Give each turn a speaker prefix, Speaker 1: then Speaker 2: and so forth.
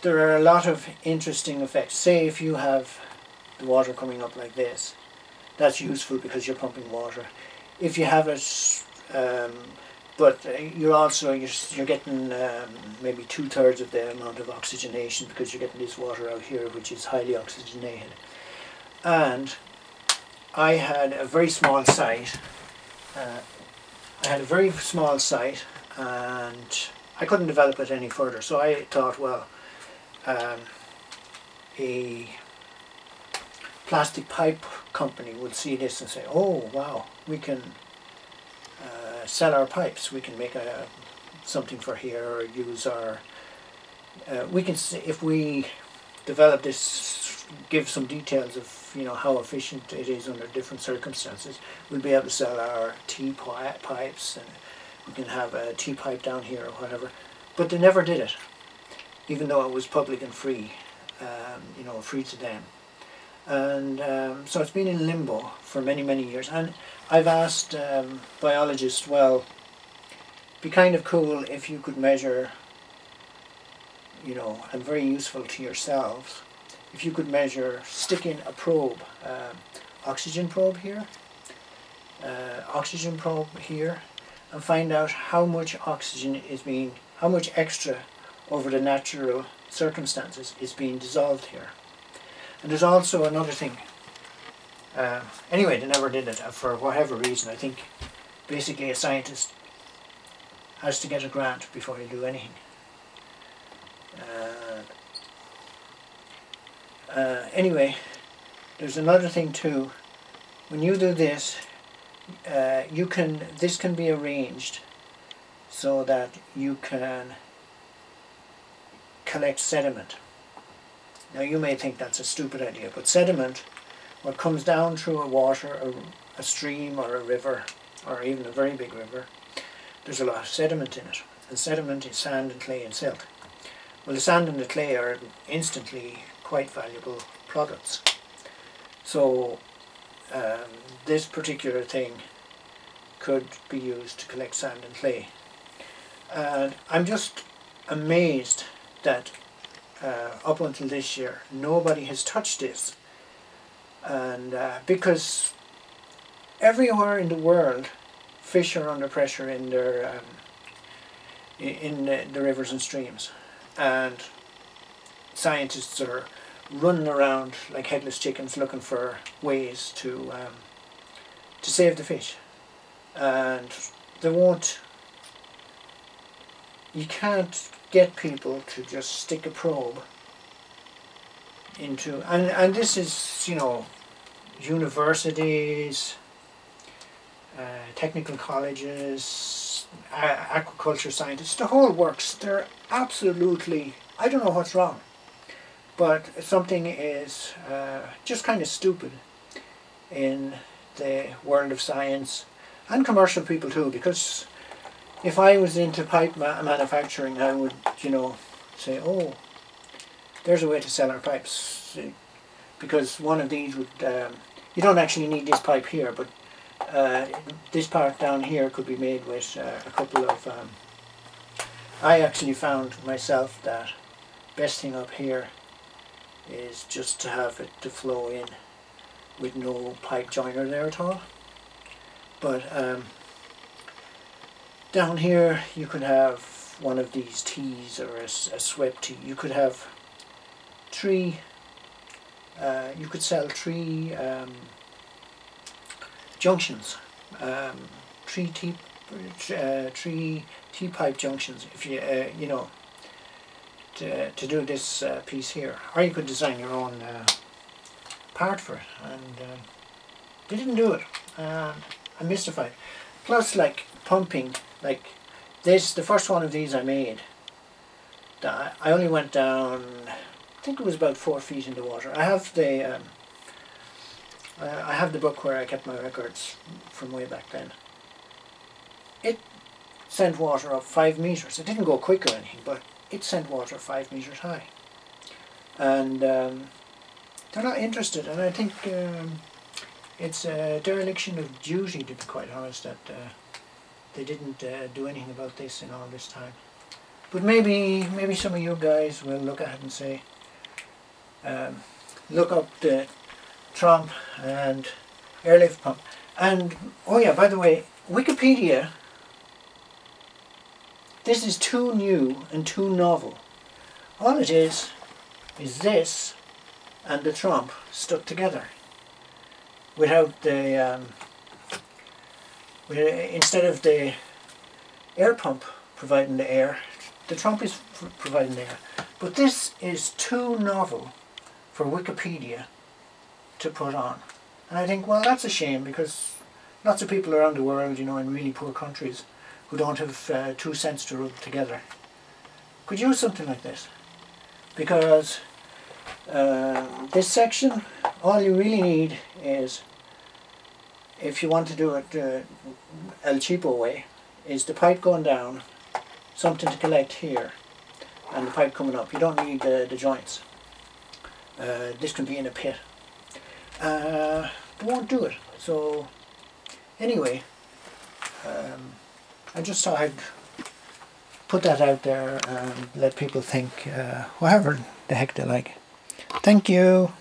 Speaker 1: there are a lot of interesting effects. Say if you have the water coming up like this, that's useful because you're pumping water. If you have it, but you're getting maybe 2/3 of the amount of oxygenation because you're getting this water out here which is highly oxygenated. And I had a very small site. And I couldn't develop it any further. So I thought, well, a plastic pipe company would see this and say, oh wow, we can sell our pipes, we can make something for here, or use our we can see, if we develop this, give some details of how efficient it is under different circumstances, we'll be able to sell our pipes, and we can have a tea pipe down here or whatever. But they never did it, even though it was public and free, free to them. And so it's been in limbo for many, many years. And I've asked biologists, well, it'd be kind of cool if you could measure, and very useful to yourselves, if you could measure, stick in a probe, oxygen probe here, and find out how much oxygen is how much extra over the natural circumstances is being dissolved here. And there's also another thing. Anyway, they never did it for whatever reason. I think basically a scientist has to get a grant before you do anything. Anyway, there's another thing too. When you do this, this can be arranged so that you can collect sediment. Now you may think that's a stupid idea, but sediment, what comes down through a water, a stream or a river, or even a very big river, there's a lot of sediment in it. And sediment is sand and clay and silt. Well, the sand and the clay are instantly quite valuable products. So this particular thing could be used to collect sand and clay. And I'm just amazed that up until this year nobody has touched this. And because everywhere in the world fish are under pressure in their in the rivers and streams, and scientists are running around like headless chickens looking for ways to save the fish, and they won't. You can't get people to just stick a probe into, and this is, universities, technical colleges, aquaculture scientists, the whole works. They're absolutely, I don't know what's wrong, but something is just kind of stupid in the world of science, and commercial people too, because if I was into pipe manufacturing, I would, say, oh, there's a way to sell our pipes, because one of these would, you don't actually need this pipe here, but this part down here could be made with a couple of, I actually found myself that best thing up here is just to have it to flow in with no pipe joiner there at all. But down here you could have one of these teas, or a swept tea. You could have three, you could sell three junctions, three tea pipe junctions, if you to do this piece here, or you could design your own part for it. And they didn't do it. I'm mystified. Plus, like pumping, like this, the first one of these I made, I only went down, I think it was about 4 feet in the water. I have the book where I kept my records from way back then. It sent water up 5 meters. It didn't go quick or anything, but it sent water 5 meters high. And they're not interested, and I think it's a dereliction of duty, to be quite honest, that they didn't do anything about this in all this time. But maybe some of you guys will look at it and say, look up the Tromp and airlift pump. And, oh yeah, by the way, Wikipedia, this is too new and too novel. All it is this and the Tromp stuck together. Without the, instead of the air pump providing the air, the Tromp is providing the air. But this is too novel for Wikipedia to put on. And I think, well, that's a shame, because lots of people around the world, you know, in really poor countries who don't have 2 cents to rub together could use something like this. Because this section, all you really need is, if you want to do it El Cheapo way, is the pipe going down, something to collect here, and the pipe coming up. You don't need the joints. This can be in a pit. But won't do it. So anyway, I just thought I'd put that out there and let people think whatever the heck they like. Thank you.